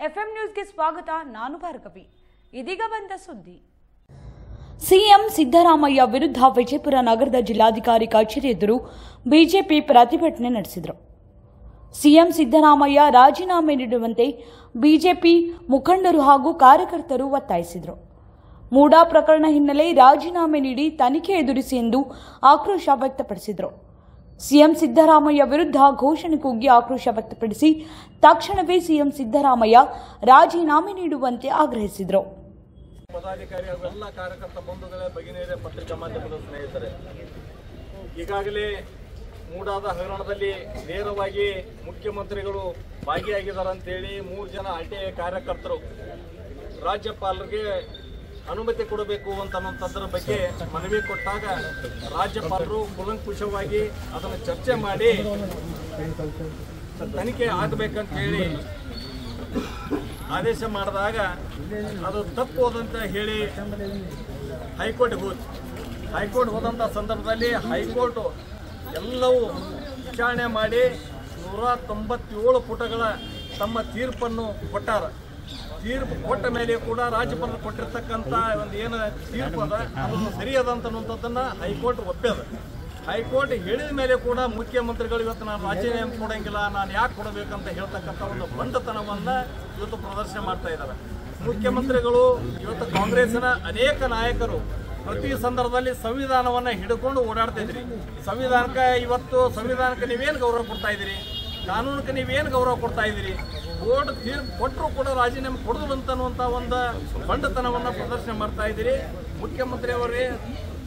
FM ನ್ಯೂಸ್ಗೆ ಸ್ವಾಗತ. ನಾನು ಭಾರ್ಗವಿ. ಇದೀಗ ಬಂದ ಸುದ್ದಿ. ಸಿಎಂ ಸಿದ್ದರಾಮಯ್ಯ ವಿರುದ್ಧ ವಿಜಯಪುರ ನಗರದ ಜಿಲ್ಲಾಧಿಕಾರಿ ಕಚೇರಿ ಎದುರು ಬಿಜೆಪಿ ಪ್ರತಿಭಟನೆ ನಡೆಸಿದರು. ಸಿಎಂ ಸಿದ್ದರಾಮಯ್ಯ ರಾಜೀನಾಮೆ ನೀಡುವಂತೆ ಬಿಜೆಪಿ ಮುಖಂಡರು ಹಾಗೂ ಕಾರ್ಯಕರ್ತರು ಒತ್ತಾಯಿಸಿದರು. ಮೂಡಾ ಪ್ರಕರಣ ಹಿನ್ನೆಲೆ ರಾಜೀನಾಮೆ ನೀಡಿ ತನಿಖೆ ಎದುರಿಸಿ ಎಂದು ಆಕ್ರೋಶ ವ್ಯಕ್ತಪಡಿಸಿದರು. ಸಿಎಂ ಸಿದ್ದರಾಮಯ್ಯ ವಿರುದ್ಧ ಘೋಷಣೆ ಕೂಗಿ ಆಕ್ರೋಶ ವ್ಯಕ್ತಪಡಿಸಿ ತಕ್ಷಣವೇ ಸಿಎಂ ಸಿದ್ದರಾಮಯ್ಯ ರಾಜೀನಾಮೆ ನೀಡುವಂತೆ ಆಗ್ರಹಿಸಿದರು. ಪದಾಧಿಕಾರಿ ಹಾಗೂ ಎಲ್ಲ ಕಾರ್ಯಕರ್ತ ಬಂಧುಗಳೇ, ಭಗಿನಿಯರೇ, ಪತ್ರಿಕಾ ಮಾಧ್ಯಮದ ಸ್ನೇಹಿತರೆ, ಈಗಾಗಲೇ ಮೂಡಾದ ಹಗರಣದಲ್ಲಿ ನೇರವಾಗಿ ಮುಖ್ಯಮಂತ್ರಿಗಳು ಭಾಗಿಯಾಗಿದ್ದಾರೆ ಅಂತೇಳಿ 3 ಜನ ಆರ್ಟಿಐ ಕಾರ್ಯಕರ್ತರು ರಾಜ್ಯಪಾಲರಿಗೆ ಅನುಮತಿ ಕೊಡಬೇಕು ಅಂತನ್ನೋದ್ರ ಬಗ್ಗೆ ಮನವಿ ಕೊಟ್ಟಾಗ ರಾಜ್ಯಪಾಲರು ಕೂಲಂಕುಷವಾಗಿ ಅದನ್ನು ಚರ್ಚೆ ಮಾಡಿ ತನಿಖೆ ಆಗಬೇಕಂತ ಹೇಳಿ ಆದೇಶ ಮಾಡಿದಾಗ ಅದು ತಪ್ಪು ಹೋದಂತ ಹೇಳಿ ಹೈಕೋರ್ಟ್ ಹೋದಂಥ ಸಂದರ್ಭದಲ್ಲಿ ಹೈಕೋರ್ಟ್ ಎಲ್ಲವೂ ವಿಚಾರಣೆ ಮಾಡಿ 197 ಪುಟಗಳ ತಮ್ಮ ತೀರ್ಪನ್ನು ಕೊಟ್ಟಾರ. ತೀರ್ಪು ಕೊಟ್ಟ ಮೇಲೆ ಕೂಡ ರಾಜ್ಯಪಾಲರು ಕೊಟ್ಟಿರ್ತಕ್ಕಂಥ ಒಂದು ಏನು ತೀರ್ಪು ಅದ ಅದನ್ನು ಸರಿಯಾದಂತನ್ನುವಂಥದ್ದನ್ನು ಹೈಕೋರ್ಟ್ ಒಪ್ಪ್ಯದ. ಹೈಕೋರ್ಟ್ ಹೇಳಿದ ಮೇಲೆ ಕೂಡ ಮುಖ್ಯಮಂತ್ರಿಗಳು ಇವತ್ತು ನಾನು ರಾಜೀನಾಮೆ ಕೊಡೋಂಗಿಲ್ಲ, ನಾನು ಯಾಕೆ ಕೊಡಬೇಕಂತ ಹೇಳ್ತಕ್ಕಂಥ ಒಂದು ಬಂಡತನವನ್ನು ಇವತ್ತು ಪ್ರದರ್ಶನ ಮಾಡ್ತಾ ಇದ್ದಾರೆ. ಮುಖ್ಯಮಂತ್ರಿಗಳು ಇವತ್ತು ಕಾಂಗ್ರೆಸ್ನ ಅನೇಕ ನಾಯಕರು ಪ್ರತಿ ಸಂದರ್ಭದಲ್ಲಿ ಸಂವಿಧಾನವನ್ನು ಹಿಡ್ಕೊಂಡು ಓಡಾಡ್ತಿದ್ರಿ. ಸಂವಿಧಾನಕ್ಕೆ ನೀವೇನು ಗೌರವ ಕೊಡ್ತಾ ಇದ್ದೀರಿ? ಕಾನೂನಕ್ಕೆ ನೀವೇನು ಗೌರವ ಕೊಡ್ತಾ ಇದ್ದೀರಿ? ಕೋರ್ಟ್ ತೀರ್ಪು ಕೊಟ್ಟರು ಕೂಡ ರಾಜೀನಾಮೆ ಕೊಡೋದು ಅಂತನ್ನುವಂಥ ಒಂದು ಬಂಡತನವನ್ನು ಪ್ರದರ್ಶನ ಮಾಡ್ತಾ ಇದ್ದೀರಿ. ಮುಖ್ಯಮಂತ್ರಿಯವರೇ,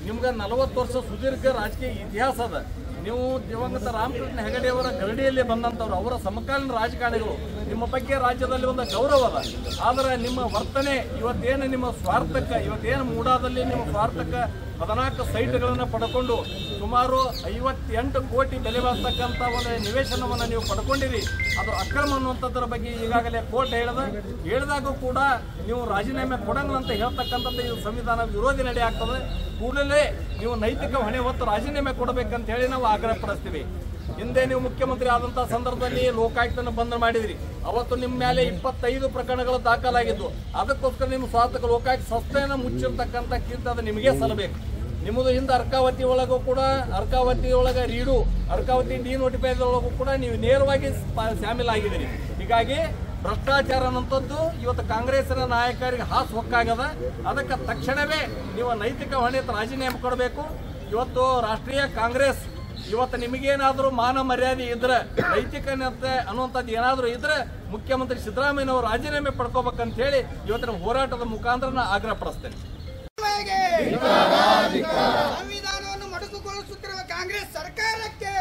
ನಿಮ್ಗೆ 40 ವರ್ಷ ಸುದೀರ್ಘ ರಾಜಕೀಯ ಇತಿಹಾಸ ಅದ. ನೀವು ದಿವಂಗತ ರಾಮಕೃಷ್ಣ ಹೆಗಡೆಯವರ ಗರಡಿಯಲ್ಲಿ ಬಂದಂಥವ್ರು, ಅವರ ಸಮಕಾಲೀನ ರಾಜಕಾರಣಿಗಳು. ನಿಮ್ಮ ಬಗ್ಗೆ ರಾಜ್ಯದಲ್ಲಿ ಒಂದು ಗೌರವ ಅದ. ಆದರೆ ನಿಮ್ಮ ವರ್ತನೆ ಇವತ್ತೇನು ನಿಮ್ಮ ಸ್ವಾರ್ಥಕ್ಕೆ, ಇವತ್ತೇನು ಮೂಡಾದಲ್ಲಿ ನಿಮ್ಮ ಸ್ವಾರ್ಥಕ್ಕೆ 14 ಸೈಟ್ಗಳನ್ನು ಪಡ್ಕೊಂಡು ಸುಮಾರು 58 ಕೋಟಿ ಬೆಲೆ ಬಾಳ್ತಕ್ಕಂಥ ಒಂದು ನಿವೇಶನವನ್ನು ನೀವು ಪಡ್ಕೊಂಡಿರಿ. ಅದು ಅಕ್ರಮ ಅನ್ನುವಂಥದ್ರ ಬಗ್ಗೆ ಈಗಾಗಲೇ ಕೋರ್ಟ್ ಹೇಳಿದಾಗೂ ಕೂಡ ನೀವು ರಾಜೀನಾಮೆ ಕೊಡಂಗಿಲ್ಲ ಅಂತ ಹೇಳ್ತಕ್ಕಂಥದ್ದು ಇದು ಸಂವಿಧಾನ ವಿರೋಧಿ ನಡೆ ಆಗ್ತದೆ. ಕೂಡಲೇ ನೀವು ನೈತಿಕ ಹೊಣೆ ಹೊತ್ತು ರಾಜೀನಾಮೆ ಕೊಡಬೇಕಂತ ಹೇಳಿ ನಾವು ಆಗ್ರಹ ಪಡಿಸ್ತೀವಿ. ಹಿಂದೆ ನೀವು ಮುಖ್ಯಮಂತ್ರಿ ಆದಂಥ ಸಂದರ್ಭದಲ್ಲಿ ಲೋಕಾಯುಕ್ತನ ಬಂದ್ ಮಾಡಿದ್ರಿ. ಅವತ್ತು ನಿಮ್ಮ ಮೇಲೆ 25 ಪ್ರಕರಣಗಳು ದಾಖಲಾಗಿದ್ದು. ಅದಕ್ಕೋಸ್ಕರ ನಿಮ್ಮ ಸ್ವಾರ್ಥಕ ಲೋಕಾಯುಕ್ತ ಸಂಸ್ಥೆಯನ್ನು ಮುಚ್ಚಿರ್ತಕ್ಕಂಥ ಕೀರ್ತಿ ಅದು ನಿಮಗೆ ಸಲ್ಲಬೇಕು. ನಿಮ್ಮದು ಹಿಂದೆ ಅರ್ಕಾವತಿ ಒಳಗೂ ಕೂಡ ಅರ್ಕಾವತಿ ಡಿನೋಟಿಫೈಡ್ ಒಳಗೂ ಕೂಡ ನೀವು ನೇರವಾಗಿ ಶಾಮೀಲಾಗಿದ್ದೀರಿ. ಹೀಗಾಗಿ ಭ್ರಷ್ಟಾಚಾರ ಅನ್ನೋಂಥದ್ದು ಇವತ್ತು ಕಾಂಗ್ರೆಸ್ನ ನಾಯಕರಿಗೆ ಹೊಕ್ಕಾಗದ. ಅದಕ್ಕೆ ತಕ್ಷಣವೇ ನೀವು ನೈತಿಕ ಹೊಣೆ ರಾಜೀನಾಮೆ ಕೊಡಬೇಕು. ಇವತ್ತು ರಾಷ್ಟ್ರೀಯ ಕಾಂಗ್ರೆಸ್ ಇವತ್ತು ನಿಮಗೇನಾದರೂ ಮಾನ ಮರ್ಯಾದೆ ಇದ್ರೆ, ನೈತಿಕತೆ ಅನ್ನುವಂಥದ್ದು ಏನಾದರೂ ಇದ್ರೆ ಮುಖ್ಯಮಂತ್ರಿ ಸಿದ್ದರಾಮಯ್ಯನವರು ರಾಜೀನಾಮೆ ಪಡ್ಕೋಬೇಕಂತ ಹೇಳಿ ಇವತ್ತಿನ ಹೋರಾಟದ ಮುಖಾಂತರ ಆಗ್ರಹ ಪಡಿಸ್ತೇನೆ. ಸಂವಿಧಾನವನ್ನು ಮೊಟಕುಗೊಳಿಸುತ್ತಿರುವ ಕಾಂಗ್ರೆಸ್ ಸರ್ಕಾರಕ್ಕೆ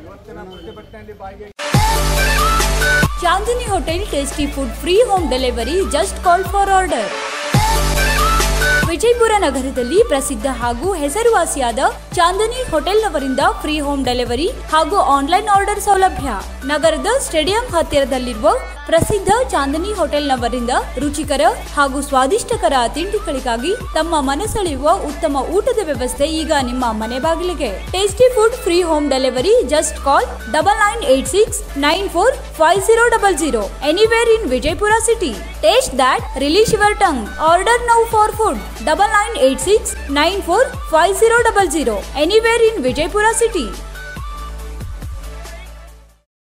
ಇವತ್ತಿನ ಪ್ರತಿಭಟನೆಯಲ್ಲಿ ಭಾಗಿಯಾಗಿ Chandini hotel tasty food free home delivery. Just call for order. Vijayapura ನಗರದಲ್ಲಿ ಪ್ರಸಿದ್ಧ ಹಾಗೂ ಹೆಸರುವಾಸಿಯಾದ ಚಾಂದಿನಿ ಹೋಟೆಲ್ನವರಿಂದ ಫ್ರೀ ಹೋಮ್ ಡೆಲಿವರಿ ಹಾಗೂ ಆನ್ಲೈನ್ ಆರ್ಡರ್ ಸೌಲಭ್ಯ. ನಗರದ ಸ್ಟೇಡಿಯಂ ಹತ್ತಿರದಲ್ಲಿರುವ ಪ್ರಸಿದ್ಧ ಚಾಂದಿನಿ ಹೋಟೆಲ್ನವರಿಂದ ರುಚಿಕರ ಹಾಗೂ ಸ್ವಾದಿಷ್ಟಕರ ತಿಂಡಿಗಳಿಗಾಗಿ ತಮ್ಮ ಮನಸೆಳೆಯುವ ಉತ್ತಮ ಊಟದ ವ್ಯವಸ್ಥೆ ಈಗ ನಿಮ್ಮ ಮನೆ ಬಾಗಿಲಿಗೆ. Tasty food free home delivery. Just call 9986945000 anywhere in Vijayapura city. Taste that release your tongue. Order now for food 9986945000 anywhere in Vijayapura city.